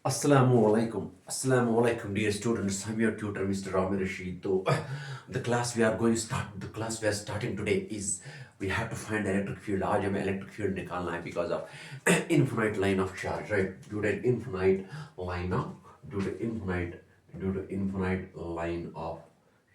Assalamu alaikum, dear students. I'm your tutor, Mr. Rami Rashid. So, the class we are going to start, the class we are starting today is we have to find the electric field. आज हमें electric field निकालना है because of infinite line of charge, right? Due to infinite line of, due to infinite, due to infinite line of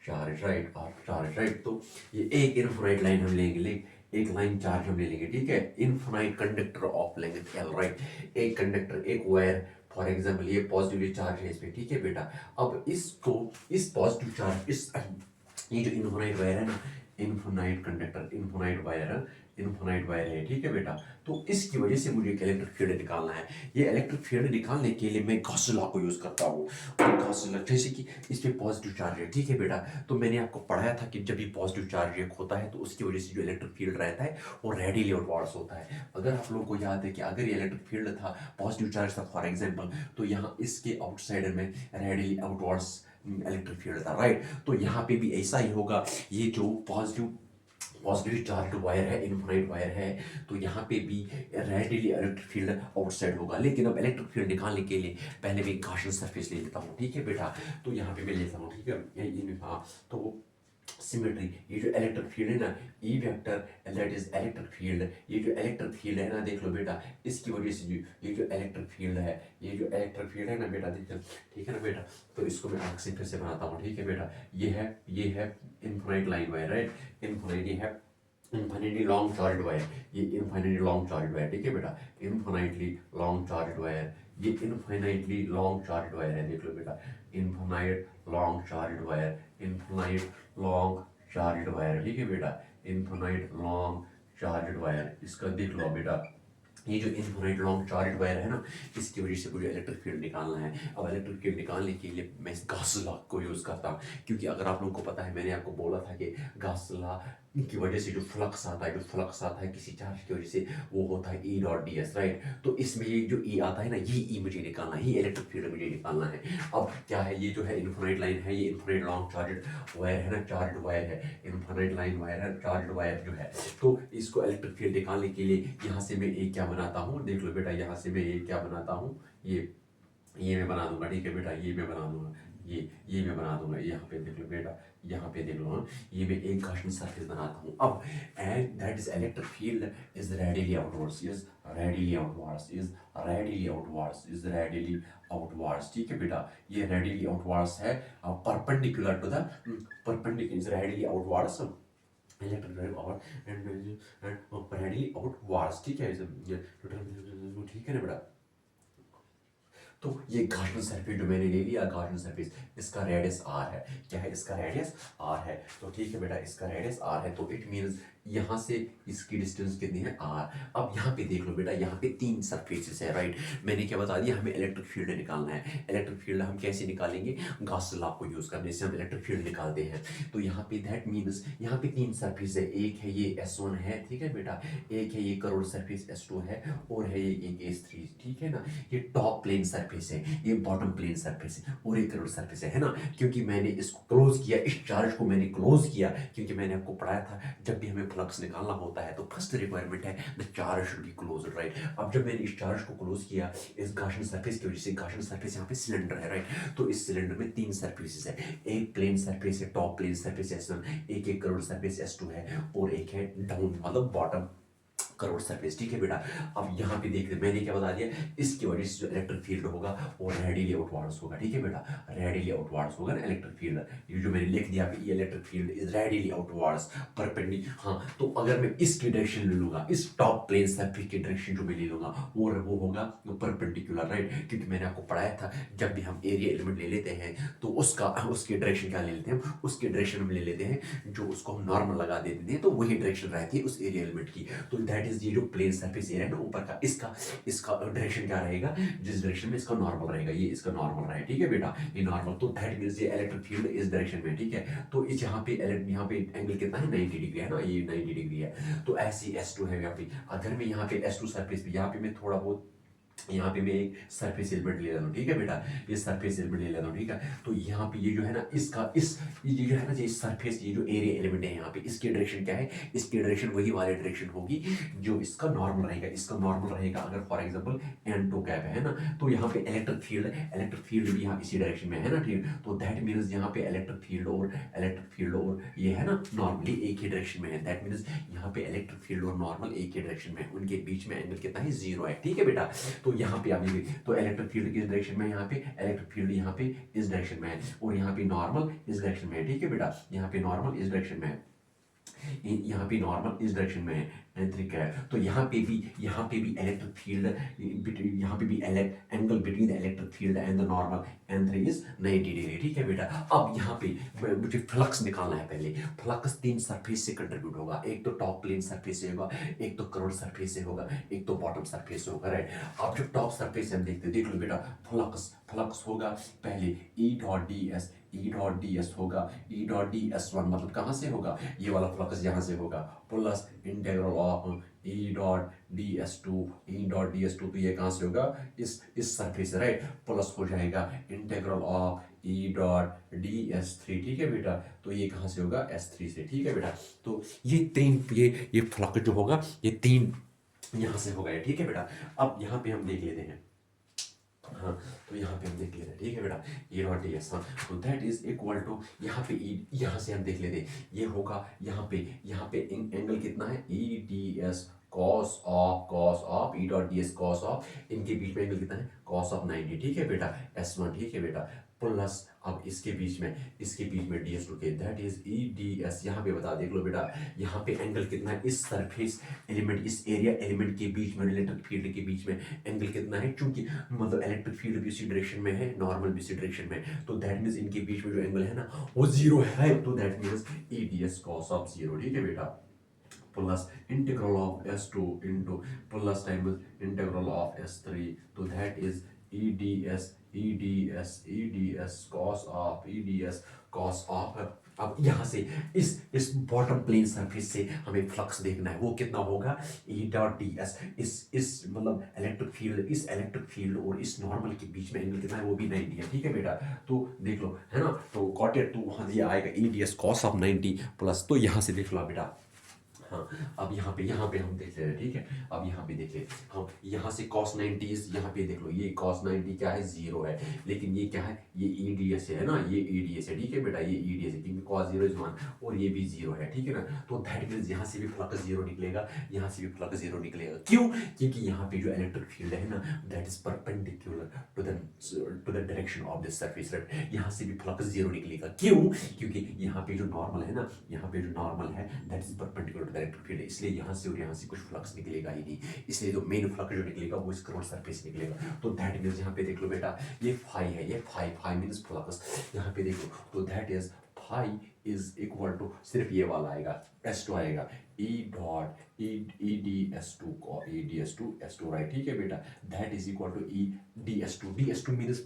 charge, right? तो ये एक infinite line हम लेंगे, एक लाइन चार्ज हम ले लेंगे, ठीक है। Infinite conductor of length L, right. एक कंडक्टर, एक वायर, फॉर एग्जाम्पल ये पॉजिटिवली चार्ज है इस पे, ठीक है बेटा। अब इसको, इस पॉजिटिव चार्ज, इस ये जो इनफिनाइट वायर है ना, इनफिनाइट कंडक्टर, इनफिनाइट वायर है, ठीक है बेटा। तो इसकी वजह से मुझे एक इलेक्ट्रिक फील्ड निकालना है। ये इलेक्ट्रिक फील्ड निकालने के लिए मैं गॉस लॉ को यूज करता हूँ। गॉस लॉ, जैसे कि इस पे पॉजिटिव चार्ज है, ठीक है बेटा। तो मैंने आपको पढ़ाया था कि जब भी पॉजिटिव चार्ज एक होता है तो उसकी वजह से जो इलेक्ट्रिक फील्ड रहता है वो रेडियली आउटवर्ड्स होता है। अगर आप लोगों को याद है कि अगर ये इलेक्ट्रिक फील्ड था, पॉजिटिव चार्ज था फॉर एग्जाम्पल, तो यहाँ इसके आउटसाइडर में रेडियली आउटवर्ड्स इलेक्ट्रिक फील्ड था, राइट। तो यहाँ पे भी ऐसा ही होगा। ये जो पॉजिटिव चार्ज वायर है, इनफिनाइट वायर है, तो यहाँ पे भी रेडियली इलेक्ट्रिक फील्ड आउटसाइड होगा। लेकिन अब इलेक्ट्रिक फील्ड निकालने के लिए पहले मैं गॉसियन सरफेस ले लेता हूँ, ठीक है बेटा। तो यहाँ पे मैं लेता हूँ, ठीक है, हाँ। तो सिमेट्री, ये जो इलेक्ट्रिक फील्ड है ना, E vector that is electric field, ये जो इलेक्ट्रिक फील्ड है ना, देख लो बेटा, इसकी वजह से जो ये जो इलेक्ट्रिक फील्ड है, ये जो इलेक्ट्रिक फील्ड है ना बेटा, देखो, ठीक है ना बेटा। तो इसको मैं आगे से फिर से बनाता हूँ, ठीक है बेटा। ये है infinite line wire, right. Infinite, ये है इनफाइनाइटली लॉन्ग चार्ज वायर, ये इनफाइनाइटली लॉन्ग चार्ज वायर, ठीक है बेटा। इनफाइनाइटली लॉन्ग चार्ज वायर, ये इनफाइनाइटली लॉन्ग चार्ज वायर है, देख लो बेटा। Infinite long charge wire, infinite long charge wire, ठीक है बेटा। इनफाइनाइट लॉन्ग चार्ज वायर, इसका देख लो बेटा। ये जो इनफिनाइट लॉन्ग चार्ज वायर है ना, इसकी वजह से मुझे इलेक्ट्रिक फील्ड निकालना है। अब इलेक्ट्रिक फील्ड निकालने के लिए मैं गॉस लॉ को यूज़ करता हूँ, क्योंकि अगर आप लोगों को पता है, मैंने आपको बोला था कि गॉस लॉ की वजह से जो फ्लक्स आता है किसी चार्ज की वजह से, वो होता है E dot d S, right. तो इसमें ये जो ई आता है ना, ये ई मुझे निकालना है, ये इलेक्ट्रिक फील्ड मुझे निकालना है। अब क्या है, ये जो है इनफिनाइट लाइन है, ये इनफिनाइट लॉन्ग चार्ज वायर है ना, चार्ज वायर है, इनफिनाइट लाइन वायर है, चार्ज वायर जो है। तो इसको इलेक्ट्रिक फील्ड निकालने के लिए यहाँ से मैं एक क्या बनाता हूँ, देख लो बेटा, यहाँ से मैं एक क्या बनाता हूँ, ये मैं बना दूंगा, ठीक है बेटा। ये मैं बना दूंगा, ये मैं बना दूंगा, यहाँ पे देख लो बेटा, यहाँ पे देख लो, हाँ। ये मैं एक गॉसियन सरफेस बनाता हूँ। अब and that is electric field is radially outwards, is radially outwards, is radially outwards, is radially outwards, ठीक है बेटा। ये रेडियली आउटवर्ड्स है, perpendicular to the, perpendicular is radially outwards, electric drive और एंड रेडियली आउटवर्ड्स, ठीक है, ठीक है ना बेटा। तो ये गॉसियन सरफेस जो मैंने ले लिया, गॉसियन सरफेस, इसका रेडियस आर है। क्या है, इसका रेडियस आर है। तो ठीक है बेटा, इसका रेडियस आर है, तो इट मीन्स यहाँ से इसकी डिस्टेंस कितनी है, आर। अब यहाँ पे देख लो बेटा, यहाँ पे 3 सरफेसेस है, राइट। मैंने क्या बता दिया, हमें इलेक्ट्रिक फील्ड निकालना है। इलेक्ट्रिक फील्ड हम कैसे निकालेंगे, गॉस लॉ को यूज करने से हम इलेक्ट्रिक फील्ड निकालते हैं। तो यहाँ पे दैट मीन्स यहाँ पे 3 सरफेस है। एक है ये S1 है, ठीक है बेटा। एक है ये करोड़ सरफेस S2 है, और है ये एक S3, ठीक है ना। ये टॉप प्लेन सरफेस है, ये बॉटम प्लेन सरफेस है, और एक करोड़ सरफेस है ना। क्योंकि मैंने इसको क्लोज किया, इस चार्ज को मैंने क्लोज किया, क्योंकि मैंने आपको पढ़ाया था जब भी हमें फ्लक्स निकालना होता है तो फर्स्ट रिक्वायरमेंट है the charge should be close, right. अब जब मैंने इस चार्ज को क्लोज किया इस गॉसियन सरफेस की वजह से, गॉसियन सरफेस यहाँ पे सिलेंडर है, राइट। तो इस सिलेंडर में 3 सरफेसेस है। एक प्लेन सरफेस है, टॉप प्लेन सरफेस S1, एक करोड़ सरफेस S2 है, और एक है डाउन मतलब बॉटम करोड़ सरफेस, ठीक है बेटा। अब यहाँ पे देखते, मैंने क्या बता दिया, इसकी वजह से जो इलेक्ट्रिक फील्ड होगा वो रेडियली आउटवर्ड्स होगा, ठीक है बेटा। रेडियली आउटवर्ड्स होगा ना इलेक्ट्रिक फील्ड। ये जो मैंने लिख दिया, ये electric field is radially outwards perpendicular, हाँ। तो अगर मैं इसकी डायरेक्शन ले लूंगा, इस टॉप प्लेन सरफेस की डायरेक्शन जो मैं ले लूंगा, वो होगा परपेंडिकुलर, राइट। क्योंकि मैंने आपको पढ़ाया था जब भी हम एरिया एलिमेंट ले लेते हैं तो उसकी डायरेक्शन क्या ले लेते हैं, उसकी डायरेक्शन हम ले लेते हैं जो उसको हम नॉर्मल लगा देते हैं, तो वही डायरेक्शन रहती है उस एरिया एलिमेंट की। तो दैट इज, ये जो प्लेन सरफेस एरिया है ना ऊपर का, इसका डायरेक्शन क्या रहेगा, जिस डायरेक्शन में इसका नॉर्मल रहेगा, ये इसका नॉर्मल रहेगा, ठीक है बेटा, ये नॉर्मल। तो दैट मींस ये इलेक्ट्रिक फील्ड इस डायरेक्शन में, ठीक है। तो इस यहाँ पे एंगल कितना है, 90 डिग्री है ना, ये 90 डिग्री है। तो ऐसी S2 है यहाँ पे। अगर मैं यहाँ पे S2 सरफेस पे, यहाँ पे मैं थोड़ा बहुत यहाँ पे मैं एक सरफेस एलिमेंट ले लेता हूँ, ठीक है बेटा, ये सरफेस एलिमेंट ले लेता हूँ, ठीक है। तो यहाँ पे ये जो है ना इसका इस ये जो है ना ये सरफेस, ये जो एरिया एलिमेंट है यहाँ पे, इसकी डायरेक्शन क्या है, इसकी डायरेक्शन वही वाली डायरेक्शन होगी जो इसका नॉर्मल रहेगा। इसका नॉर्मल रहेगा अगर फॉर एग्जाम्पल n2 कैप है ना, तो यहाँ पे इलेक्ट्रिक फील्ड भी यहाँ इसी डायरेक्शन में है ना, ठीक है। तो दैट मीन्स यहाँ पे इलेक्ट्रिक फील्ड और ये है ना नॉर्मली एक ही डायरेक्शन में है। दैट मीन्स यहाँ पे इलेक्ट्रिक फील्ड और नॉर्मल एक ही डायरेक्शन में है, उनके बीच में एंगल कितना है, 0 है, ठीक है बेटा। तो यहाँ पे अभी भी तो इलेक्ट्रिक फील्ड किस डायरेक्शन में है, यहाँ पे इलेक्ट्रिक फील्ड यहाँ पे इस डायरेक्शन में है, और यहाँ पे नॉर्मल इस डायरेक्शन में है, ठीक है बेटा। यहाँ पे नॉर्मल इस डायरेक्शन में है, यहाँ पे नॉर्मल इस डायरेक्शन में है, एंट्रिक है। तो यहाँ पे भी इलेक्ट्रिक फील्ड, यहाँ पे भी angle between the electric field and the normal entry is 90 degree, ठीक है बेटा। अब यहाँ पे मुझे फ्लक्स निकालना है। पहले फ्लक्स 3 सरफेस से कंट्रीब्यूट होगा, एक तो टॉप प्लेन सरफेस से होगा, एक तो कर्व सरफेस से होगा, एक तो बॉटम सरफेस से होगा, राइट। अब जो टॉप सरफेस से हम देखते हैं, देख लो बेटा, फ्लक्स होगा पहले E.ds होगा, E.ds1 मतलब कहाँ से होगा, ये वाला फ्लक्स यहाँ से होगा, प्लस इंटीग्रल ऑफ E.ds2 तो ये कहाँ से होगा, इस सरफेस से, राइट। प्लस हो जाएगा इंटीग्रल ऑफ E.ds3, ठीक है बेटा। तो ये कहाँ से होगा, S3 से, ठीक है बेटा। तो ये तीन ये फ्लक्स जो होगा, ये 3 यहाँ से होगा, ठीक है बेटा। अब यहाँ पे हम देख लेते हैं, हाँ, तो यहाँ पे हम देख लेते हैं, ठीक है बेटा, ये डॉट ds, हाँ। तो दैट इज इक्वल टू यहाँ पे यहाँ से हम देख लेते हैं, ये होगा यहाँ पे एंगल कितना है, E.ds cos of E.ds cos of, इनके बीच में एंगल कितना है, cos ऑफ 90, ठीक है बेटा, S1, ठीक है बेटा। प्लस अब इसके बीच में ds2 के, दैट इज E.ds, यहाँ पे बता देख लो बेटा, यहाँ पे एंगल कितना है, इस सरफेस एलिमेंट, इस एरिया एलिमेंट के बीच में, इलेक्ट्रिक फील्ड के बीच में एंगल कितना है, क्योंकि मतलब इलेक्ट्रिक फील्ड भी उसी डायरेक्शन में है, नॉर्मल भी उसी डायरेक्शन में है, तो दैट मीन्स इनके बीच में जो एंगल है ना वो 0 है, तो that means E.ds cos of 0, ठीक है बेटा। Plus integral of S2 into plus times integral of S3, तो that is EDS cos of. अब यहाँ से इस बॉटम प्लेन सरफेस से हमें फ्लक्स देखना है, वो कितना होगा, E.ds, इस मतलब इलेक्ट्रिक फील्ड और इस नॉर्मल के बीच में एंगल कितना है, वो भी 90 है, ठीक है बेटा। तो देख लो, है ना, तो कॉटेड, तो वहाँ ये आएगा EDS cos ऑफ 90 प्लस, तो यहाँ से देख लो बेटा, हाँ। अब यहाँ पे हम देख ले रहे हैं, ठीक है। अब यहाँ पे देख ले हम, यहाँ से cos 90, यहाँ पे देख लो, ये cos 90 क्या है, 0 है, लेकिन ये क्या है, ये EDS है ना, ये EDS है, ठीक है बेटा, ये EDS है, क्योंकि cos 0 इज 1 और ये भी 0 है, ठीक है ना। तो दैट मीन्स यहाँ से भी फ्लक्स 0 निकलेगा, यहाँ से भी फ्लक्स 0 निकलेगा, क्यों, क्योंकि यहाँ पे जो इलेक्ट्रिक फील्ड है ना, that is perpendicular to the direction of this surface, right. यहाँ से भी फ्लक्स 0 निकलेगा, क्यों, क्योंकि यहाँ पे जो नॉर्मल है ना, यहाँ पे जो नॉर्मल है that is perpendicular to electric field, इसलिए यहाँ से और यहाँ से कुछ फ्लक्स निकलेगा ही नहीं, इसलिए जो मेन फ्लक्स जो निकलेगा वो इस कर्व सरफेस निकलेगा। तो दैट मीन्स यहाँ पे देख लो बेटा, ये फाई है, ये फाई मीन्स फ्लक्स, यहाँ पे देखो, तो that is phi is equal to, सिर्फ ये वाला आएगा, S2 आएगा, EDS2 राइट, ठीक है बेटा, that is equal to ds2 means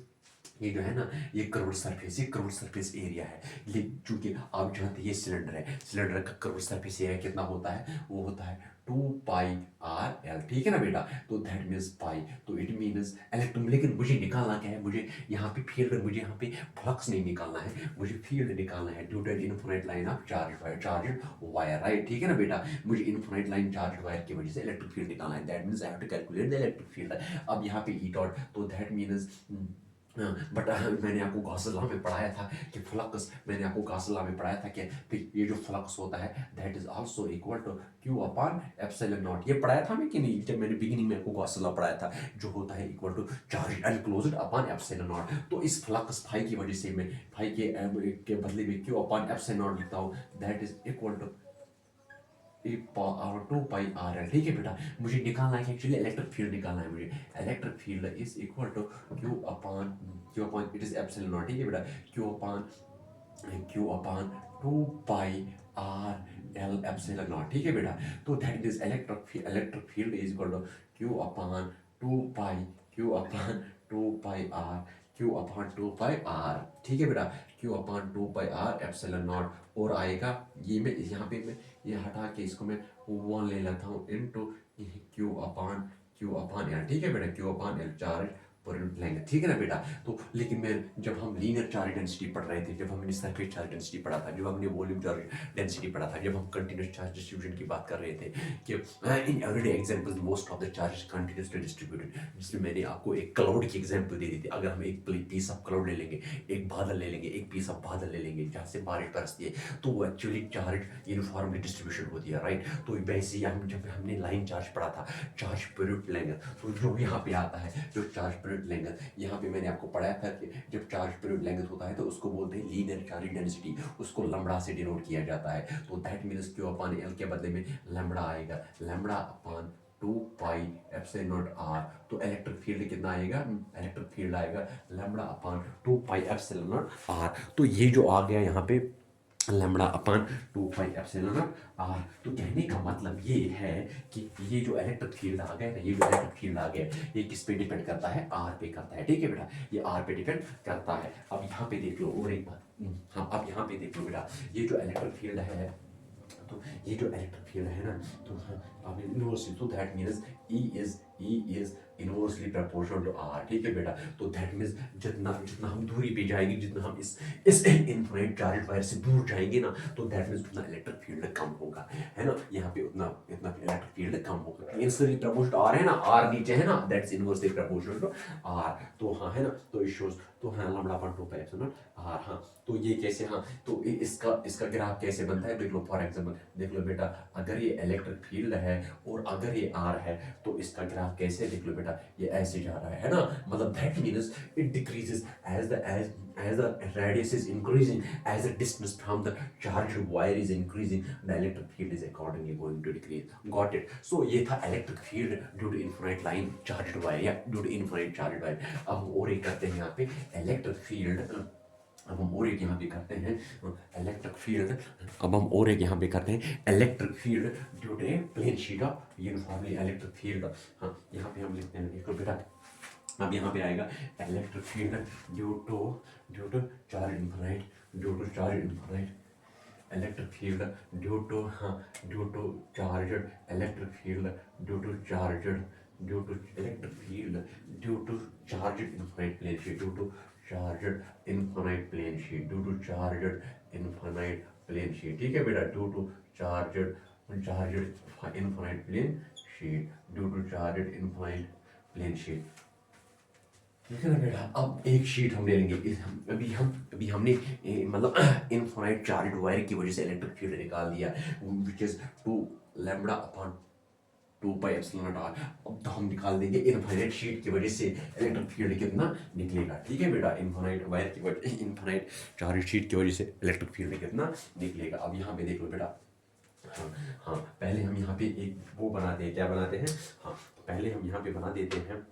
ये जो है ना, ये कर्व सरफेस एरिया है, ये चूंकि आप जानते हैं ये सिलेंडर का कर्व सरफेस एरिया कितना होता है, वो होता है 2πr_l, ठीक है ना बेटा। तो दैट मीन्स पाई, तो इट मीन्स इलेक्ट्रॉन, लेकिन मुझे निकालना क्या है, मुझे यहाँ पे फील्ड, मुझे यहाँ पे फ्लक्स नहीं निकालना है, मुझे फील्ड निकालना है due to infinite line of charge wire, right, ठीक है ना बेटा। मुझे इनफिनिट लाइन चार्ज वायर की वजह से इलेक्ट्रिक फील्ड निकालना है, that means I have to calculate the electric field. अब यहाँ पे ई डॉट, तो दैट मीन्स बट मैंने आपको गॉस लॉ में पढ़ाया था कि फ्लक्स, मैंने आपको गॉस लॉ में पढ़ाया था कि ये जो फ्लक्स होता है that is also equal to Q upon epsilon naught, ये पढ़ाया था मैं कि नहीं, जब मैंने बिगिनिंग में आपको गॉस लॉ पढ़ाया था, जो होता है equal to charge enclosed upon epsilon naught. तो इस फ्लक्स फाई की वजह से मैं फाई के बदले में Q अपॉन एप्सिलॉन नॉट लिखता हूँ, that is equal to 2πr_l, ठीक है बेटा। मुझे निकालना है एक्चुअली इलेक्ट्रिक फील्ड निकालना है मुझे, electric field is equal to Q upon it is epsilon naught, ठीक है बेटा, Q upon 2πr_l epsilon naught, ठीक है बेटा। तो that is electric field is equal to Q upon 2πr, ठीक है बेटा, Q upon 2πr epsilon not, और आएगा ये, मैं यहाँ पे मैं ये हटा के इसको मैं 1 ले लेता हूँ into Q upon Q upon L, ठीक है बेटा, Q upon L charge per unit लेंगे, ठीक है ना बेटा। तो लेकिन मैं जब हम लीनियर चार्ज डेंसिटी पढ़ रहे थे, जब हमने सरफेस चार्ज डेंसिटी पढ़ा था, जब हमने वॉल्यूम चार्ज डेंसिटी पढ़ा था, जब हम कंटिन्यूस चार्ज डिस्ट्रीब्यूशन की बात कर रहे थे कि in everyday examples most of the charge continuously distributed, जिसमें मैंने आपको एक क्लाउड की एग्जांपल दे दी थी। अगर हम एक पीस ऑफ क्लाउड ले लेंगे, एक बादल ले लेंगे, एक पीस ऑफ बादल ले लेंगे जहाँ से बारिश बरसती है, तो वो एक्चुअली चार्ज यूनिफॉर्मली डिस्ट्रीब्यूशन होती है, राइट। तो वैसे ही हम जब हमने लाइन चार्ज पढ़ा था, चार्ज पर यूनिट लेंथ, तो जो यहाँ पे आता है जो चार्ज पर यूनिट लेंथ, यहाँ पे मैंने आपको पढ़ाया था कि जब चार्ज पर यूनिट लेंथ होता है तो उसको बोलते हैं लीनियर चार्ज डेंसिटी, उसको लैम्ब्डा से डिनोट किया जाता है। तो that means Q upon L के बदले में लैम्ब्डा आएगा, lambda upon 2 pi epsilon naught R. तो इलेक्ट्रिक फील्ड कितना आएगा, इलेक्ट्रिक फील्ड आएगा lambda upon 2 pi epsilon naught R. तो ये जो आ गया यहाँ पे lambda upon 2 pi epsilon naught R. तो कहने का मतलब ये है कि ये जो इलेक्ट्रिक फील्ड आ गया, ये जो इलेक्ट्रिक फील्ड आ गया, ये किस पे डिपेंड करता है, आर पे करता है, ठीक है बेटा, ये आर पे डिपेंड करता है। अब यहाँ पे देख लो और एक बात, हाँ अब यहाँ पे देख लो बेटा, ये जो इलेक्ट्रिक फील्ड है, तो ये जो इलेक्ट्रिक फील्ड है ना, तो हाँ अब इनवर्सली, तो that means E is inversely proportional to R, ठीक है बेटा। तो दैट मीन्स जितना जितना हम दूरी पे जाएंगे, जितना हम इस इनफाइनाइट चार्ज वायर से दूर जाएंगे ना, तो दैट मीन्स उतना इलेक्ट्रिक फील्ड कम होगा, है ना। यहाँ पे उतना इतना इलेक्ट्रिक फील्ड कम होगा, इनवर्सली प्रोपोर्शनल टू आर है ना, आर नीचे है ना, that's inversely proportional to R. तो हाँ है ना, तो इट शोज, तो हाँ lambda upon 2 pi epsilon R. हाँ तो ये कैसे, हाँ तो इसका ग्राफ कैसे बनता है, देख लो फॉर एग्जांपल, देख लो बेटा, अगर ये इलेक्ट्रिक फील्ड है और अगर ये आर है, तो इसका ग्राफ कैसे, देख लो बेटा, ये ऐसे जा रहा है ना, मतलब that means it decreases as the radius is increasing, as the distance from the charged wire is increasing, the electric field is accordingly going to decrease. Got it? So ये था electric field due to infinite line charged wire या due to infinite charged wire. अब हम और एक करते हैं यहाँ पे electric field, अब हम और एक यहाँ पे करते हैं इलेक्ट्रिक फील्ड, अब हम और एक यहाँ पे करते हैं electric field due to a plane sheet of uniformly electric field. हाँ यहाँ पे हम लिखते हैं, देखो बेटा, अब यहाँ पे आएगा electric field due to charge infinite, due to charge infinite, electric field due to, हाँ due to charged, electric field due to charged, due to electric field due to charged infinite plane sheet, due to charged infinite plane sheet, due to charged infinite plane sheet, ठीक है बेटा, due to charged infinite plane sheet, due to charged infinite plane sheet, ठीक है ना बेटा। अब एक sheet हम ले लेंगे, अभी हमने मतलब इनफाइनाइट चार्ज वायर की वजह से इलेक्ट्रिक फील्ड निकाल दिया, which is 2 lambda upon 2 pi epsilon naught R. अब तो हम निकाल देंगे इनफाइनाइट शीट की वजह से इलेक्ट्रिक फील्ड कितना निकलेगा, ठीक है बेटा, इनफाइनाइट वायर की वजह, इनफाइनाइट चार्ज शीट की वजह से इलेक्ट्रिक फील्ड कितना निकलेगा। अब यहाँ पे देख लो बेटा, हाँ हाँ पहले हम यहाँ पे एक वो बनाते हैं, क्या बनाते हैं, हाँ पहले हम यहाँ पे बना देते हैं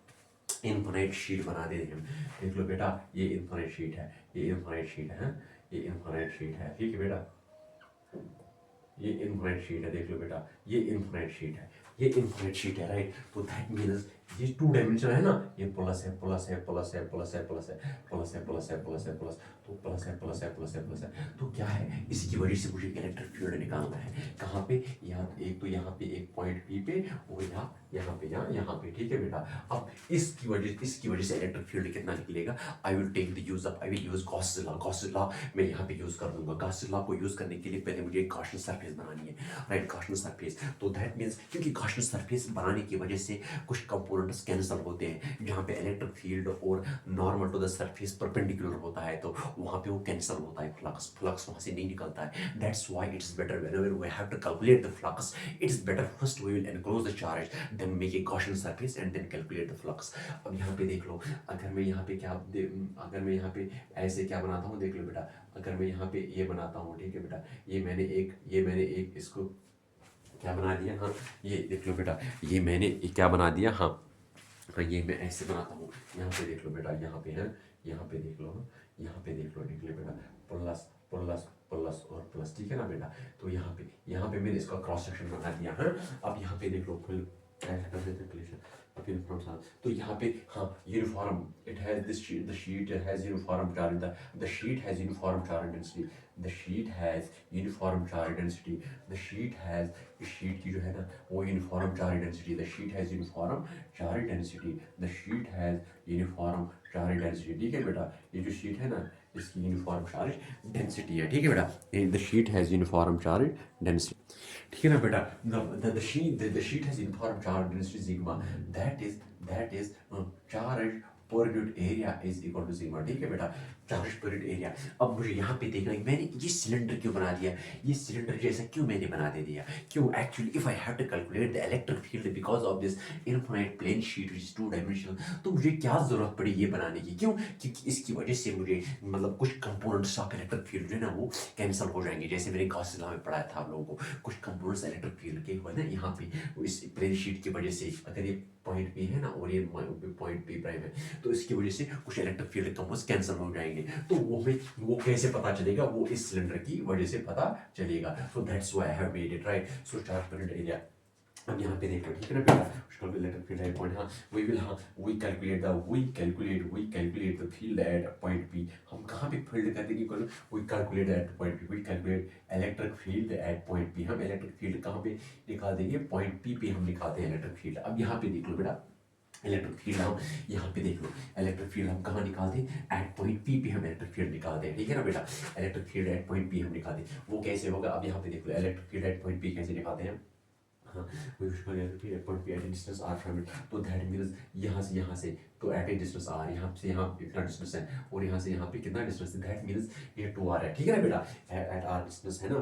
इनफाइनाइट शीट बना देते हैं। देख लो बेटा, ये इनफाइनाइट शीट है, ये इनफाइनाइट शीट है, ये इनफाइनाइट शीट है, ठीक है बेटा, ये इनफाइनाइट शीट है, देख लो बेटा, ये इनफाइनाइट शीट है, ये इनफाइनाइट शीट है, राइट। तो दैट मीन्स ये 2 डायमेंशन है ना, ये प्लस है प्लस है प्लस है प्लस है प्लस है प्लस है प्लस है प्लस है प्लस, तो प्लस है प्लस है प्लस है प्लस है, तो क्या है, इसकी वजह से मुझे इलेक्ट्रिक फील्ड निकालना है, कहाँ पे, यहाँ एक, तो यहाँ पे एक पॉइंट पी पे और यहाँ पे यहाँ पे, ठीक है बेटा। अब इसकी वजह से इलेक्ट्रिक फील्ड कितना निकलेगा, I will use Gauss's law मैं यहाँ पे यूज कर दूंगा। गॉसेस लॉ को यूज करने के लिए पहले मुझे एक गॉसियन सरफेस बनानी है, राइट, गॉसियन सरफेस। तो दैट मीन्स क्योंकि गॉसियन सरफेस बनाने की वजह से कुछ कंपोनेंट्स कैंसिल होते हैं, जहाँ पे इलेक्ट्रिक फील्ड और normal to the surface perpendicular होता है, तो वहाँ पे वो कैंसिल होता है, फ्लक्स वहाँ से नहीं निकलता है। That's why it is better whenever we have to calculate the flux, it is better first we will enclose the charge, then make a Gaussian surface and then calculate the flux. अब यहाँ पे देख लो, अगर मैं यहाँ पे ऐसे क्या बनाता हूँ, देख लो बेटा, अगर मैं यहाँ पे ये बनाता हूँ, ठीक है बेटा, ये मैंने एक इसको क्या बना दिया, हाँ ये देख लो बेटा, ये मैंने क्या बना दिया, हाँ हाँ ये मैं ऐसे बनाता हूँ, यहाँ पे देख लो बेटा, यहाँ पे है, यहाँ पे देख लो, हाँ यहाँ पे देख लो बेटा, प्लस प्लस प्लस और प्लस, ठीक है ना बेटा। तो यहाँ पे मैंने इसका क्रॉस सेक्शन बना दिया है। अब यहाँ पे देख लो फुल ऐसा कर देते हैं, of uniform charge. तो यहाँ पे हाँ uniform, it has this sheet, the sheet has uniform charge, the sheet has uniform charge density, the sheet has uniform charge density, the sheet has, इस sheet की जो है ना वो uniform charge density, the sheet has uniform charge density, the sheet has uniform charge density. ठीक है बेटा, ये जो sheet है ना इसकी यूनिफॉर्म चार्ज डेंसिटी है, ठीक है बेटा, the sheet has uniform charge density, ठीक है ना बेटा, the sheet has uniform charge density sigma, that is charge per unit area is equal to sigma, ठीक है बेटा, चार्ज पर यूनिट एरिया। अब मुझे यहाँ पे देखना है मैंने ये सिलेंडर क्यों बना दिया, ये सिलेंडर जैसा क्यों मैंने बना दे दिया, क्यों, actually if I have to calculate the electric field because of this infinite plane sheet which is two dimensional, तो मुझे क्या जरूरत पड़ी ये बनाने की, क्यों, क्योंकि इसकी वजह से मुझे मतलब कुछ कंपोनेंट्स ऑफ इलेक्ट्रिक फील्ड जो है ना वो कैंसिल हो जाएंगे, जैसे मैंने गॉस लॉ में पढ़ाया था आप लोगों को, कुछ कंपोनेंट्स इलेक्ट्रिक फील्ड के हुए ना यहाँ पे इस प्लेन शीट की वजह से, अगर ये पॉइंट पी है ना और ये पॉइंट पी प्राइम है, तो इसकी वजह से कुछ इलेक्ट्रिक फील्ड कंपोनेंट्स कैंसिल हो जाएंगे, तो वो कैसे पता चलेगा, वो इस सिलेंडर की वजह से पता चलेगा, so that's why I have made it right, so charge per unit area. अब यहाँ पे देखो, ठीक है ना बेटा, उसका इलेक्ट्रिक फील्ड है पॉइंट, हाँ we calculate the field at point P, हम कहाँ पे फील्ड कर देंगे, we calculate at point P, we calculate electric field at point P, हम इलेक्ट्रिक फील्ड कहाँ पे निकाल देंगे, पॉइंट पी पे हम निकालते हैं इलेक्ट्रिक फील्ड। अब यहाँ पे देख लो बेटा, इलेक्ट्रिक फील्ड हम यहाँ पे देख लो, इलेक्ट्रिक फील्ड हम कहाँ निकालते हैं, एट पॉइंट पी पे हम इलेक्ट्रिक फील्ड निकालते हैं, ठीक है ना बेटा, electric field at point P हम निकालते हैं, वो कैसे होगा, अब यहाँ पे देख लो electric field at point P कैसे निकालते हैं, हाँ we wish for electric field at point P at a distance r from it, तो that means यहाँ से तो at a distance r, यहाँ से यहाँ इतना डिस्टेंस है और यहाँ से यहाँ पे कितना डिस्टेंस है, that means ये 2r है, ठीक है ना बेटा, at r डिस्टेंस है ना,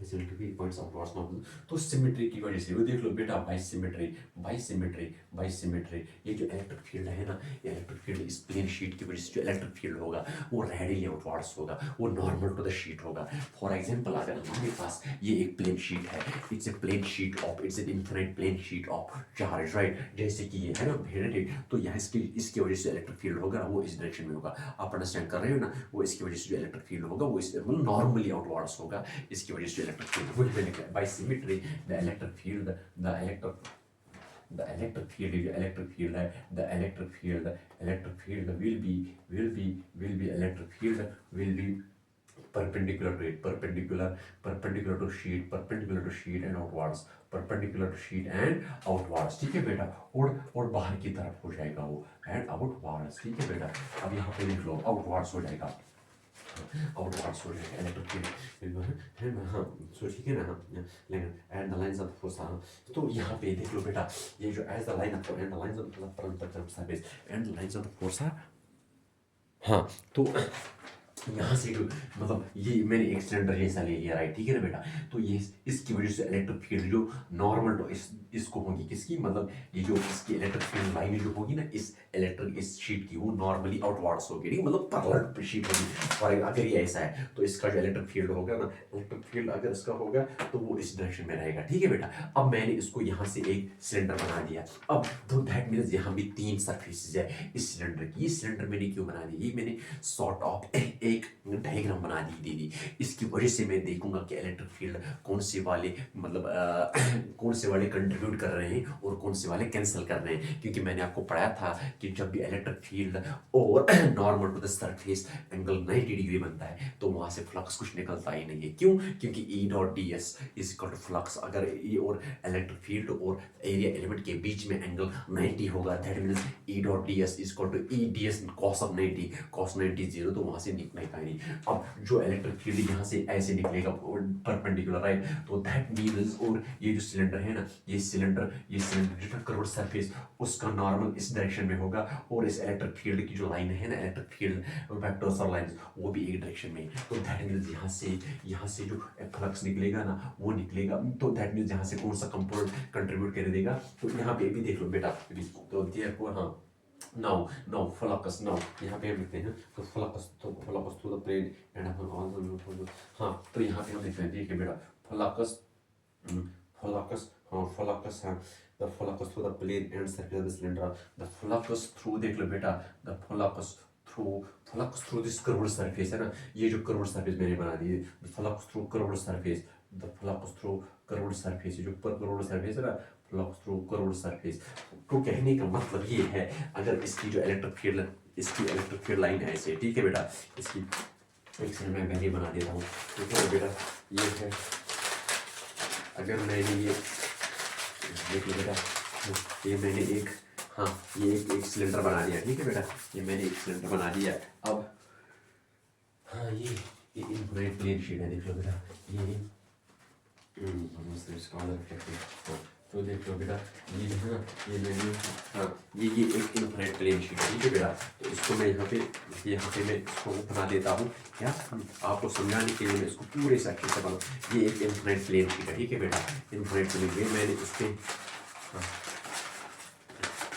पॉइंट्स ऑफ लॉस ना, तो सिमेट्री की वजह से वो देख लो बेटा, बाई सिमेट्री, ये जो इलेक्ट्रिक फील्ड है ना, ये इलेक्ट्रिक फील्ड इस प्लेन शीट की वजह से जो इलेक्ट्रिक फील्ड होगा वो रेडियली आउटवर्ड्स होगा, वो नॉर्मल टू द शीट होगा। फॉर एग्जांपल अगर हमारे पास ये एक प्लेन शीट है, it's a plane sheet of, it's an infinite plane sheet of charge right, जैसे कि ये है ना भेड़े, तो यहाँ इसकी वजह से इलेक्ट्रिक फील्ड होगा वो इस डायरेक्शन में होगा, आप अंडरस्टैंड कर रहे हो ना, वो इसकी वजह से जो इलेक्ट्रिक फील्ड होगा वो इस नॉर्मली आउटवर्ड्स होगा, इसकी वजह से इलेक्ट्रिक फील्ड वही मैंने कहा by symmetry the electric field will be perpendicular to it, perpendicular to sheet and outwards, perpendicular to sheet and outwards, ठीक है बेटा, और बाहर की तरफ हो जाएगा वो and outwards, ठीक है बेटा, अब यहाँ पे देख लो outwards हो जाएगा, outwards हो जाएगा इलेक्ट्रिक फील्ड है, हाँ सो ठीक है ना, हाँ लेकिन and the lines of force, हाँ तो यहाँ पे देख लो बेटा, ये जो as the line of and the lines of the surface and the lines of the force, हाँ तो यहाँ से जो मतलब ये मैंने एक सिलेंडर जैसा ले लिया राइट, ठीक है ना बेटा, तो ये इसकी वजह से इलेक्ट्रिक फील्ड जो नॉर्मल तो इसको होगी किसकी, मतलब ये जो इसकी इलेक्ट्रिक फील्ड लाइन जो होगी ना इस शीट की, वो नॉर्मली आउटवर्ड्स होगी, ठीक है, मतलब पैरेलल शीट होगी, और अगर ये ऐसा है तो इसका जो इलेक्ट्रिक फील्ड होगा ना, इलेक्ट्रिक फील्ड अगर इसका होगा तो वो इस डायरेक्शन में रहेगा, ठीक है बेटा। अब मैंने इसको यहाँ से एक सिलेंडर बना दिया, अब तो दैट मीन्स यहाँ भी 3 सरफेसेस है इस सिलेंडर की, ये सिलेंडर मैंने क्यों बना दी, ये मैंने सॉर्ट ऑफ एक डायग्राम बना दी दीदी, इसकी वजह से मैं देखूंगा कि इलेक्ट्रिक फील्ड कौन से वाले मतलब कौन से वाले कंट्रीब्यूट कर रहे हैं और कौन से वाले कैंसिल कर रहे हैं, क्योंकि मैंने आपको पढ़ाया था कि जब भी इलेक्ट्रिक फील्ड और normal to the surface angle 90 degree बनता है तो वहां से फ्लक्स कुछ निकलता ही नहीं है, क्यों, क्योंकि E dot d s is equal to flux, अगर E और इलेक्ट्रिक फील्ड और एरिया एलिमेंट के बीच में एंगल 90 होगा, that means E dot d s is equal to E d s cos of 90, cos 90 0, तो वहां से निकलेगा ही नहीं। अब जो इलेक्ट्रिक फील्ड यहाँ से ऐसे निकलेगा परपेंडिकुलर राइट, तो दैट मीन्स, और ये जो सिलेंडर है ना, ये सिलेंडर जितना कर्व्ड सरफेस उसका नॉर्मल इस डायरेक्शन में होगा, और इस इलेक्ट्रिक फील्ड की जो लाइन है ना, इलेक्ट्रिक फील्ड वेक्टर्स और लाइंस वो भी एक डायरेक्शन में, तो दैट मीन्स यहाँ से जो फ्लक्स निकलेगा ना वो निकलेगा, तो दैट मीन्स यहाँ से कौन सा कंपोनेंट कंट्रीब्यूट कर देगा, तो यहाँ पे भी देख लो बेटा, तो देयरफॉर हाँ now flocus, now यहाँ पे हम लिखते हैं तो flocus through the plane and हाँ तो यहाँ पे हम लिखते हैं, देखिए बेटा flocus हाँ the flocus through the plane and surface of the cylinder, the flocus through देख लो बेटा, the flocus through this curved surface है ना, ये जो curved surface मैंने बना दी the flocus through curved surface, the flocus through curved surface, ये जो curved surface है ना, फ्लक्स थ्रू कर्व्ड सरफेस। तो कहने का मतलब ये है, अगर इसकी जो इलेक्ट्रिक फील्ड लाइन है ऐसे, ठीक है बेटा, इसकी एक सेकंड मैं पहले बना देता हूँ, ठीक है बेटा, ये है, अगर मैंने ये देखिए बेटा, ये मैंने एक, हाँ ये एक सिलेंडर बना दिया, ठीक है बेटा, ये मैंने एक सिलेंडर बना दिया। अब हाँ ये इनफिनिट प्लेन शीट है, देख लो बेटा, ये तो देख लो बेटा, ये जो है ना, ये मैंने, हाँ ये एक इनफिनिट प्लेन शीट है, ठीक है बेटा। तो इसको मैं यहाँ पे मैं इसको बना देता हूँ क्या, आपको समझाने के लिए मैं इसको पूरे से अच्छे से बनाऊँ। ये एक इनफिनिट प्लेन शीट है, ठीक है बेटा, इनफिनिट प्लेन, ये मैंने इस पर, हाँ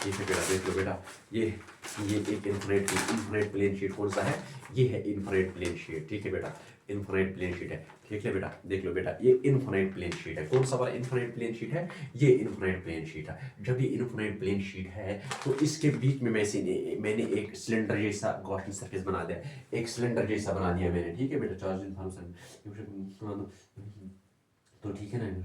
ठीक है बेटा, देख लो बेटा, ये एक इनफिनिट प्लेन शीट कौन सा है, ये है इनफिनिट प्लेन शीट, ठीक है बेटा, इनफिनिट प्लेन शीट है, ठीक है बेटा, देख लो बेटा, ये इनफिनिट प्लेन शीट है। कौन सा वाला इनफिनिट प्लेन शीट है, ये इनफिनिट प्लेन शीट है। जब ये इनफिनिट प्लेन शीट है तो इसके बीच में मैंने एक सिलेंडर जैसा गॉसियन सरफेस बना दिया, एक सिलेंडर जैसा बना दिया मैंने, ठीक है बेटा, तो ठीक है ना।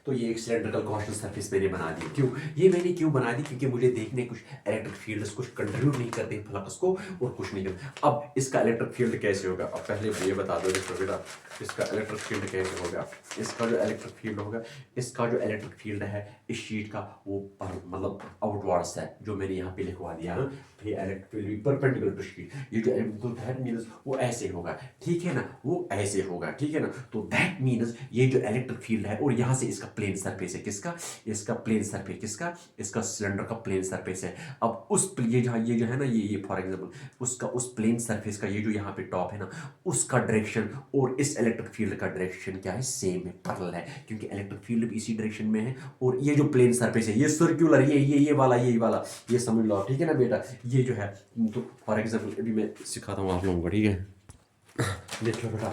तो ये एक सिलेंड्रिकल गॉसियन सरफेस मैंने बना दी। मैंने क्यों बना दी, क्योंकि मुझे देखने कुछ इलेक्ट्रिक फील्ड्स कुछ कंट्रीब्यूट नहीं करते फ्लक्स को और कुछ नहीं करते। अब इसका इलेक्ट्रिक फील्ड कैसे होगा, अब पहले ये बता दो देखो बेटा, इसका इलेक्ट्रिक फील्ड कैसे होगा। इसका जो इलेक्ट्रिक फील्ड होगा, इसका जो इलेक्ट्रिक फील्ड है इस शीट का, वो मतलब आउटवर्ड्स है, जो मैंने यहाँ पे लिखवा दिया है, electric field perpendicular to sheet. ये जो दैट मीन्स वो ऐसे होगा, ठीक है ना, वो ऐसे होगा, ठीक है ना। तो दैट मीन्स ये जो इलेक्ट्रिक फील्ड है और यहाँ से इसका प्लेन सरफेस है, किसका, इसका प्लेन सरफेस, किसका, इसका सिलेंडर का प्लेन सरफेस है। अब उस ये जो है ना, ये फॉर एग्जांपल उसका, उस प्लेन सरफेस का ये जो यहाँ पे टॉप है ना, उसका डायरेक्शन और इस इलेक्ट्रिक फील्ड का डायरेक्शन क्या है, सेम है, पैरेलल है, क्योंकि इलेक्ट्रिक फील्ड भी इसी डायरेक्शन में है। और ये जो प्लेन सरफेस है, ये सर्कुलर, ये वाला, ये समझ लो, ठीक है ना बेटा। ये जो है, तो फॉर एग्जांपल अभी मैं सिखाता हूँ आप लोगों को, ठीक है, देख लो बेटा,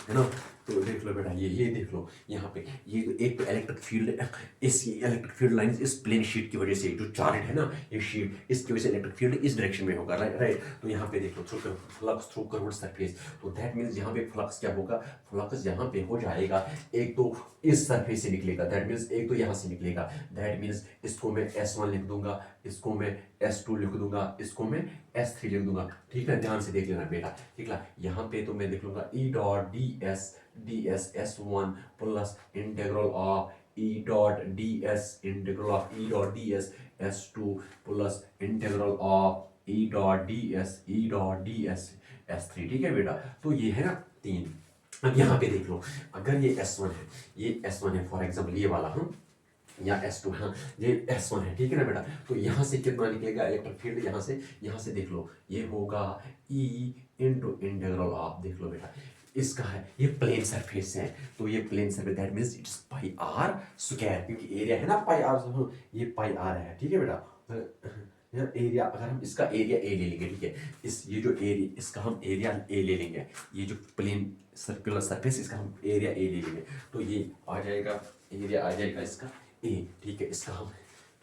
है ना। तो देख लो बेटा, ये देख लो यहाँ पे, ये एक तो इलेक्ट्रिक फील्ड, इस इलेक्ट्रिक फील्ड लाइन इस प्लेन शीट की वजह से जो चार्ज है ना, ये शीट, इसकी वजह से इलेक्ट्रिक फील्ड इस डायरेक्शन में होगा, राइट। तो यहाँ पे देख लो, फ्लक्स थ्रू कर्व्ड सरफेस, तो दैट मीन्स यहाँ पे फ्लक्स क्या होगा, फ्लक्स यहाँ पे हो जाएगा, एक तो इस सरफेस से निकलेगा, दैट मीन्स एक तो यहाँ से निकलेगा, दैट मीन्स इसको मैं S1 लिख दूंगा, इसको मैं S2 लिख दूंगा, इसको मैं S3 लिख दूंगा, ठीक है, ध्यान से देख लेना बेटा, ठीक है। यहाँ पे तो मैं देख लूंगा E dot ds S1 plus integral of E dot ds integral of E dot ds S2 plus integral of E dot ds S3, ठीक है बेटा। तो ये है ना 3। अब यहाँ पे देख लो, अगर ये S1 है, ये S1 है फॉर एग्जाम्पल, ये वाला, हम या S2, हाँ ये S1 है, ठीक है ना बेटा। तो यहाँ से कितना निकलेगा इलेक्ट्रिक फील्ड, यहाँ से देख लो, ये होगा E इंटू इंटीग्रल ऑफ, देख लो बेटा, इसका है, ये प्लेन सरफेस है, तो ये plane surface, that means it's pi R square, क्योंकि एरिया है ना पाई आर, ये पाई आर है, ठीक है बेटा। एरिया, अगर हम इसका एरिया ए ले लेंगे, ठीक है, ये जो एरिया, इसका हम एरिया ए ले लेंगे, ये जो प्लेन सर्कुलर सरफेस, इसका हम एरिया ए ले लेंगे, तो ये आ जाएगा, एरिया आ जाएगा इसका ए, ठीक है, इसका हम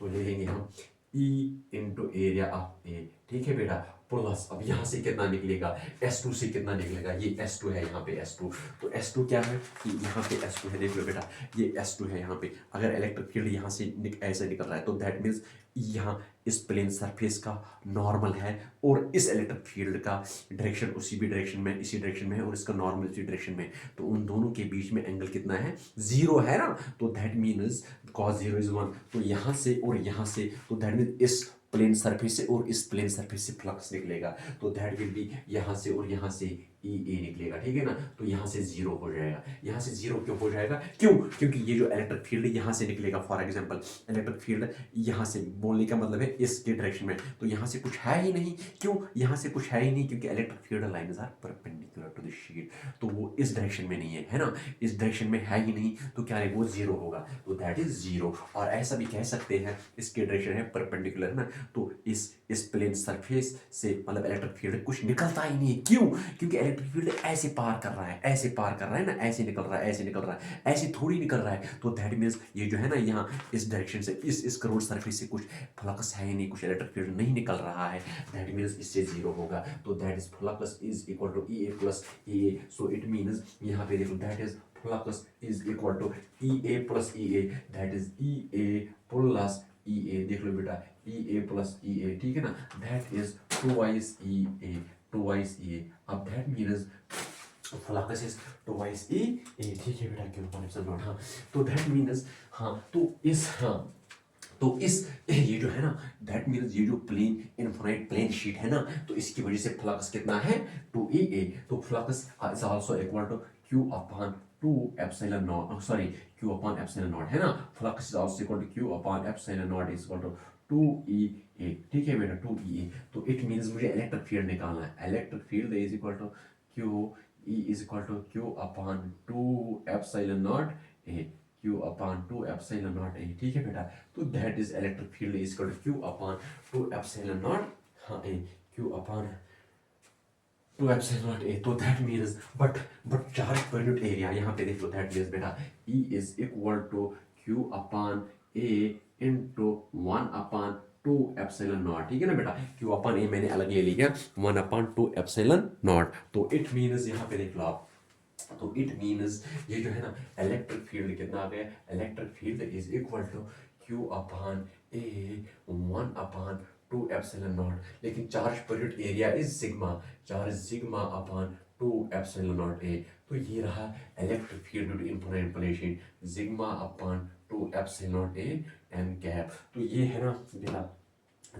तो ले लेंगे हम E इंटू एरिया ऑफ ए, ठीक है बेटा, प्लस अब यहाँ से कितना निकलेगा, S2 से कितना निकलेगा, ये S2 है, यहाँ पे S2, तो S2 क्या है कि यहाँ पे S2 है, देख लो बेटा, ये S2 है यहाँ पे। अगर इलेक्ट्रिक फील्ड यहाँ से ऐसे निकल रहा है, तो दैट मीन्स यहाँ इस प्लेन सरफेस का नॉर्मल है और इस इलेक्ट्रिक फील्ड का डायरेक्शन उसी भी डायरेक्शन में, इसी डायरेक्शन में है, और इसका नॉर्मल इसी डायरेक्शन में, तो उन दोनों के बीच में एंगल कितना है, 0 है ना। तो दैट मीन्स cos 0 इज 1, तो यहाँ से और यहाँ से, तो दैट मीन्स इस प्लेन सरफेस से और इस प्लेन सरफेस से फ्लक्स निकलेगा, तो दैट विल बी यहाँ से और यहाँ से ई ए निकलेगा, ठीक है ना। तो यहाँ से 0 हो जाएगा, यहाँ से 0 क्यों हो जाएगा, क्यों, क्योंकि ये जो इलेक्ट्रिक फील्ड यहाँ से निकलेगा, फॉर एग्जांपल इलेक्ट्रिक फील्ड यहाँ से, बोलने का मतलब है इसके डायरेक्शन में, तो यहाँ से कुछ है ही नहीं, क्यों, यहाँ से कुछ है ही नहीं, क्योंकि electric field lines are perpendicular to the sheet, तो वो इस डायरेक्शन में नहीं है ना, इस डायरेक्शन में है ही नहीं, तो क्या है, वो 0 होगा, तो दैट इज 0। और ऐसा भी कह सकते हैं, इसके डायरेक्शन है परपेंडिकुलर ना, तो इस प्लेन सरफेस से मतलब इलेक्ट्रिक फील्ड कुछ निकलता ही नहीं, क्यों, क्योंकि इलेक्ट्रिक फील्ड ऐसे पार कर रहा है, ऐसे पार कर रहा है ना, ऐसे निकल रहा है, ऐसे निकल रहा है, ऐसे थोड़ी निकल रहा है, तो दैट मीन्स ये जो है ना, यहाँ इस डायरेक्शन से, इस कर्व्ड सरफेस से कुछ फ्लक्स है ही नहीं, कुछ इलेक्ट्रिक फील्ड नहीं निकल रहा है, दैट मीन्स इससे 0 होगा, तो that is flux is equal to E A plus A, so it means यहाँ पे देखो that is flux is equal to EA plus EA, that is EA plus EA, देख लो बेटा, EA plus EA, ठीक है ना, that is twice EA, twice EA. अब that means flux is twice EA, ठीक है बेटा, क्यों कनेक्शन नॉट, हाँ, तो that means, हाँ, तो इस ये जो है ना, दैट मीन्स ये जो प्लेन इनफाइनाइट प्लेन शीट है ना, तो इसकी वजह से फ्लक्स कितना है 2EA. तो flux is also equal to Q upon 2 epsilon naught, sorry Q upon epsilon naught है ना, flux is also equal to Q upon epsilon naught is equal to 2EA, ठीक है बेटा, 2EA. तो इट मीन्स मुझे इलेक्ट्रिक फील्ड निकालना है, electric field is equal to Q, E is equal to Q upon 2 epsilon naught A, Q upon 2 epsilon naught A, ठीक है बेटा. तो that is electric field is equal to Q upon 2 epsilon naught, हाँ, A, Q upon 2 epsilon naught A. तो that means but charge per unit area यहाँ पे देख लो, दैट मीन्स बेटा E is equal to Q upon A into 1 upon 2 epsilon naught, ठीक है ना बेटा. Q अपॉन A मैंने अलग ले लिया, 1 अपॉन 2 एप्सिलॉन नॉट. तो इट मीन्स यहाँ पे देख लो आप, तो इट मीन्स ये जो है ना, इलेक्ट्रिक फील्ड कितना आ गया, electric field is equal to Q upon A 1 upon 2 epsilon naught. लेकिन charge per unit area is sigma, charge sigma upon 2 epsilon naught A. तो ये रहा electric field due to infinite plane sheet, sigma upon 2 epsilon naught A n cap. तो ये है ना बेटा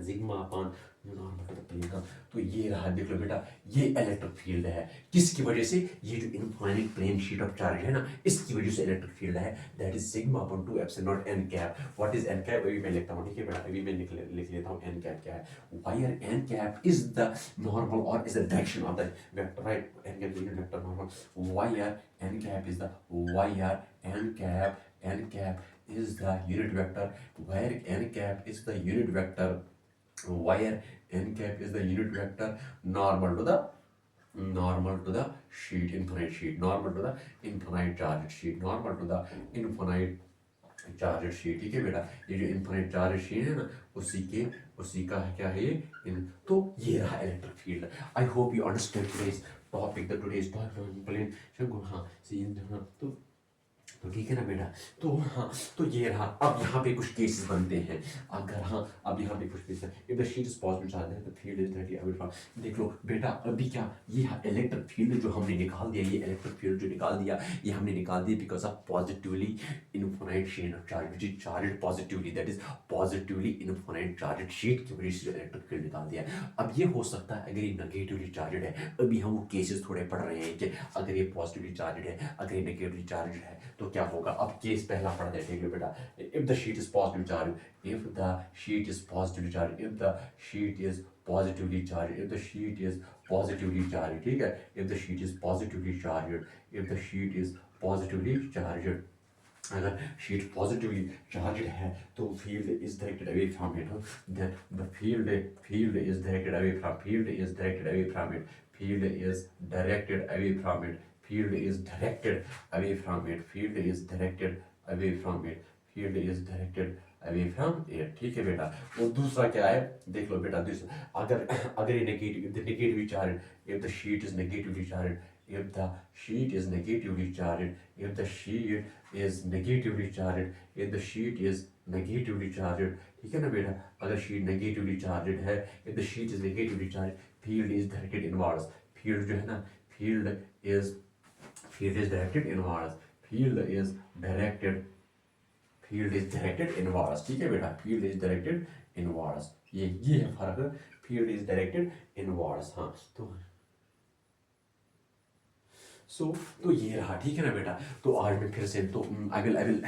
sigma upon हाँ, तो ये रहा, देख लो बेटा, ये इलेक्ट्रिक फील्ड है, किसकी वजह से, ये जो infinite plane sheet of charge है ना, इसकी वजह से इलेक्ट्रिक फील्ड है, that is sigma upon 2 epsilon naught N cap. What is N cap, अभी मैं लिखता हूँ, ठीक है बेटा, अभी मैं लिख लेता हूँ एन कैप क्या है. Where n cap is the normal और is the direction of the vector, right, n cap unit vector normal, where n cap is the where n cap is the unit vector, where n cap is the unit vector, wire n cap is the unit vector normal to the sheet, infinite sheet, normal to the infinite charged sheet, normal to the infinite charged sheet, ठीक है बेटा. ये जो infinite charged sheet है ना, उसी का क्या है ये तो ये रहा electric field. I hope you understand today's topic, the today's topic plane, हाँ, तो ठीक है ना बेटा. तो हाँ, तो ये रहा. अब यहाँ पे कुछ केसेस बनते हैं, अगर हाँ, अब यहाँ पे कुछ केसेस है, if the sheet is positive charge है, the field is directly away from. देख लो बेटा, अभी क्या, ये इलेक्ट्रिक फील्ड जो हमने निकाल दिया, ये इलेक्ट्रिक फील्ड जो निकाल दिया, ये हमने निकाल दिया because of positively infinite sheet of charge which is charged positively, that is positively infinite charged sheet की वजह से इलेक्ट्रिक फील्ड निकाल दिया. अब ये हो सकता है अगर ये नेगेटिवली चार्जड है, अभी हम वो केसेस थोड़े पढ़ रहे हैं कि अगर ये पॉजिटिवली चार्जड है, अगर ये नेगेटिवली चार्जड है तो क्या होगा. अब केस पहला पढ़ते हैं, ठीक है बेटा. If the sheet is positive charge, if the sheet is positively charge, if the sheet is positively charge, if the sheet is positively charge, ठीक है, if the sheet is positively charge, if the sheet is positively charge, अगर sheet positively charge है तो field is directed away from it, then the field is directed away from, field is directed away from it, field is directed away from it, field is directed away from it, field is directed away from it, field is directed away from it, ठीक है बेटा. और दूसरा क्या है, देख लो बेटा, दूसरा अगर ये negatively charged, if the sheet is negatively charged, if the sheet is negatively charged, if the sheet is negatively charged, if the sheet is negatively charged, ठीक है ना बेटा, अगर sheet negatively charged है, if the sheet is negatively charged, field is directed inwards, field जो है ना, field is directed inwards, field is directed inwards, ठीक है बेटा, field is directed inwards, ये है फर्क, field is directed inwards. हाँ, तो ये रहा, ठीक है ना बेटा. तो आज मैं फिर से तो I will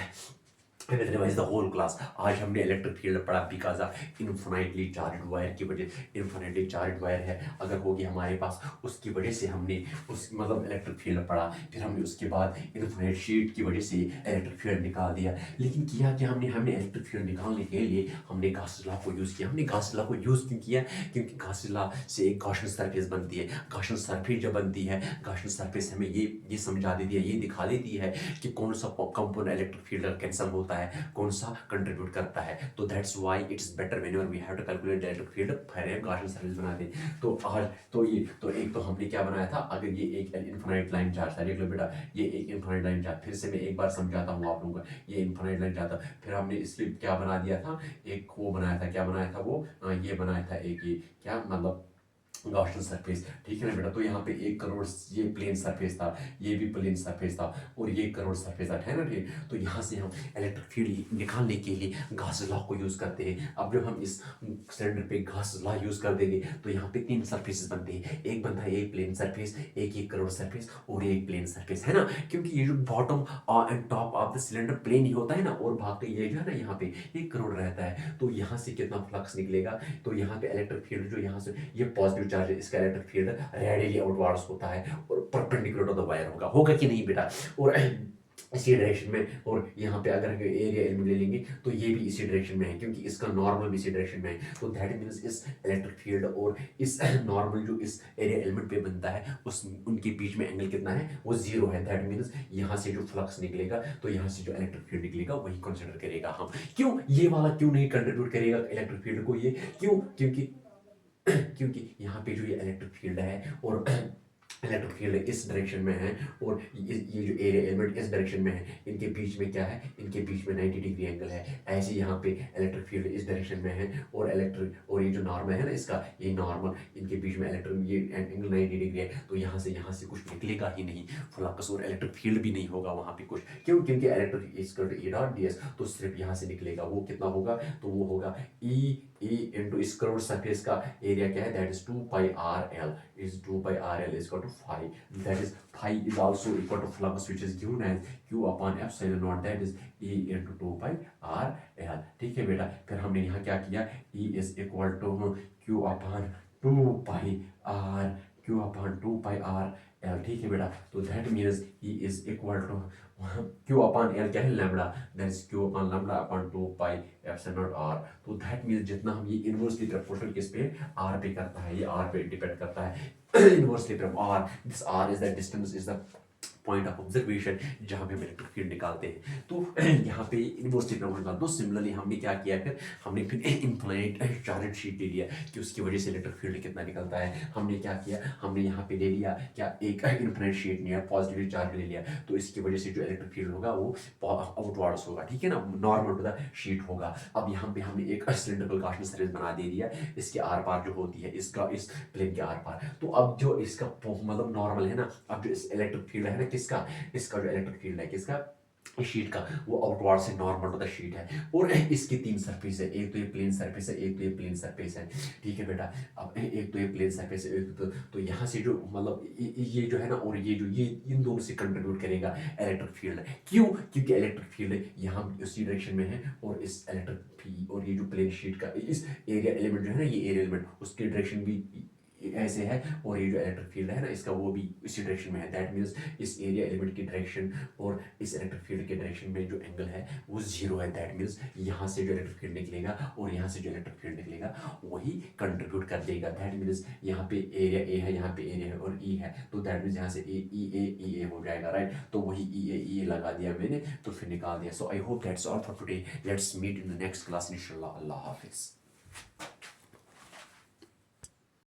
revise the whole class. आज हमने इलेक्ट्रिक फील्ड पढ़ा because of infinitely charged wire की वजह, इनफाइनाइटली चार्ज्ड वायर है अगर होगी हमारे पास, उसकी वजह से हमने उस मतलब इलेक्ट्रिक फील्ड पढ़ा. फिर हमने उसके बाद इनफाइनाइट शीट की वजह से इलेक्ट्रिक फील्ड निकाल दिया. लेकिन किया कि हमने इलेक्ट्रिक फील्ड निकालने के लिए हमने गॉस लॉ को यूज़ किया. हमने गॉस लॉ को यूज़ क्यों किया, क्योंकि गॉस लॉ से एक गॉसियन सरफेस बनती है. गॉसियन सरफेस जब बनती है, गॉसियन सरफेस हमें ये समझा देती है, ये दिखा देती है कि कौन सा कंपोनेंट इलेक्ट्रिक फील्ड कैंसल होता बनता है, कौन सा कंट्रीब्यूट करता है। तो that's why it's better whenever we have to calculate the electric field फिर गॉसियन सरफेस बना दे। तो आज तो ये तो एक तो हमने क्या बनाया था, अगर ये एक इनफाइनाइट लाइन चार्ज था, देख लो बेटा ये एक इनफाइनाइट लाइन चार्ज, फिर से मैं एक बार समझाता हूँ आप लोगों को, ये इनफाइनाइट लाइन चार्ज था, फिर हमने इसके क्या बना दिया था, एक वो बनाया था, क्या बनाया था वो, ये बनाया था एक, ये क्या मतलब गॉसियन सरफेस, ठीक है ना बेटा। तो यहाँ पे 1 करोड़ ये प्लेन सरफेस था, ये भी प्लेन सरफेस था, और ये 1 करोड़ सरफेस था, है ना ठीक। तो यहाँ से हम इलेक्ट्रिक फील्ड निकालने के लिए गॉस लॉ को यूज़ करते हैं। अब जब हम इस सिलेंडर पे गॉस लॉ यूज़ कर देंगे तो यहाँ पे 3 सरफेसेस बनते हैं, एक बनता है एक प्लेन सरफेस, एक 1 करोड़ सरफेस, और एक प्लेन सरफेस, है ना। क्योंकि ये जो bottom and top of the cylinder plane ही होता है ना, और भाग के ये जो है ना यहाँ पे 1 करोड़ रहता है। तो यहाँ से कितना फ्लक्स निकलेगा, तो यहाँ पे इलेक्ट्रिक फील्ड जो यहाँ से ये पॉजिटिव चार्ज है, इसका इलेक्ट्रिक फील्ड रेडियली आउटवर्ड्स होता है और परपेंडिकुलर टू द वायर होगा कि नहीं बेटा। और इसी डायरेक्शन में, और यहाँ पे अगर एरिया एलिमेंट ले लेंगे तो ये भी इसी डायरेक्शन में है, क्योंकि इसका नॉर्मल भी इसी डायरेक्शन में है। तो दैट मीन्स इस इलेक्ट्रिक फील्ड और इस नॉर्मल जो इस एरिया एलिमेंट पे बनता है उस उनके बीच में एंगल कितना है, वो 0 है। दैट मीन्स यहाँ से जो फ्लक्स निकलेगा, तो यहाँ से जो इलेक्ट्रिक फील्ड निकलेगा वही कंसिडर करेगा हम। क्यों ये वाला क्यों नहीं कंट्रीब्यूट करेगा इलेक्ट्रिक फील्ड को, ये क्यों, क्योंकि यहाँ पे जो ये इलेक्ट्रिक फील्ड है और इलेक्ट्रिक फील्ड इस डायरेक्शन में है, और ये जो एरिया एलिमेंट इस डायरेक्शन में है, इनके बीच में क्या है, इनके बीच में 90 डिग्री एंगल है। ऐसे यहाँ पे इलेक्ट्रिक फील्ड इस डायरेक्शन में है, और ये जो नॉर्मल है ना इसका, ये नॉर्मल, इनके बीच में इलेक्ट्रिक ये एंगल 90 डिग्री है। तो यहाँ से कुछ निकलेगा ही नहीं, फ्लक्स और इलेक्ट्रिक फील्ड भी नहीं होगा वहाँ पे कुछ। क्यों, क्योंकि इलेक्ट्रिक इसका E डॉट ds तो सिर्फ यहाँ से निकलेगा, वो कितना होगा, तो वो होगा E इंटू इस करोड़ सरफेस का एरिया क्या है, that is 2 pi RL, is 2 by RL is equal to phi. That is phi is also equal to flux which is given as Q upon epsilon naught, that is E into 2 by RL। ठीक है बेटा, फिर हमने यहाँ क्या किया, E is equal to Q upon 2 pi R, Q upon 2 pi RL। ठीक है बेटा, तो that means E is equal to Q upon L क्या है, lambda, that is Q upon lambda upon 2 pi epsilon naught R। तो that means जितना हम ये इनवर्सली प्रोपोर्शनल किस पे, R पे करता है, ये R पे डिपेंड करता है inversely from R। This R is the distance, is the point of observation जहाँ पे हम इलेक्ट्रिक फील्ड निकालते हैं। तो यहाँ पे इनवर्सली निकाल दो। सिमिलरली हमने क्या किया, फिर हमने इनफाइनाइट चार्ज शीट ले लिया कि उसकी वजह से इलेक्ट्रिक फील्ड कितना निकलता है। हमने क्या किया, हमने यहाँ पे ले लिया क्या, एक इनफाइनाइट शीट लिया, पॉजिटिव चार्ज ले लिया, तो इसकी वजह से जो इलेक्ट्रिक फील्ड होगा वो आउटवर्ड्स होगा, ठीक है ना, नॉर्मल टू द शीट होगा। अब यहाँ पे हमने एक सिलेंड्रिकल गॉसियन सरफेस बना दे दिया, इसके आर पार जो होती है, इसका इस प्लेन के आर पार। तो अब जो इसका मतलब नॉर्मल है ना, अब जो इस इलेक्ट्रिक फील्ड है ना, किसका, इसका जो इलेक्ट्रिक फील्ड है किसका, शीट का, वो आउटवर्ड से नॉर्मल टू द शीट है। और इसके 3 सरफेस है, एक तो ये प्लेन सरफेस है, एक तो ये प्लेन सरफेस है, ठीक है बेटा। अब एक तो ये प्लेन सरफेस है, एक तो यहाँ से जो मतलब ये जो है ना, और ये जो ये इन दोनों से कंट्रीब्यूट करेगा इलेक्ट्रिक फील्ड। क्यों, क्योंकि इलेक्ट्रिक फील्ड यहाँ उसी डायरेक्शन में है, और इस इलेक्ट्रिक और ये जो प्लेन शीट का इस एरिया एलिमेंट जो है ना, ये एरिया एलिमेंट उसकी डायरेक्शन भी ऐसे है, और ये जो इलेक्ट्रिक फील्ड है ना इसका, वो भी इसी डायरेक्शन में है। दैट मीन्स इस एरिया एलिमेंट की डायरेक्शन और इस इलेक्ट्रिक फील्ड के डायरेक्शन में जो एंगल है वो 0 है। दैट मीन्स यहाँ से जो इलेक्ट्रिक फील्ड निकलेगा और यहाँ से जो इलेक्ट्रिक फील्ड निकलेगा वही कंट्रीब्यूट कर देगा। दैट मीन्स यहाँ पे एरिया ए है, यहाँ पे एरिया है और ई है, तो दैट मीन्स यहाँ से ई ए हो जाएगा, राइट। तो वही ई ए लगा दिया मैंने, तो फिर निकाल दिया। So I hope that's all for today, let's meet in the next class इंशाल्लाह। अल्लाह हाफिज़।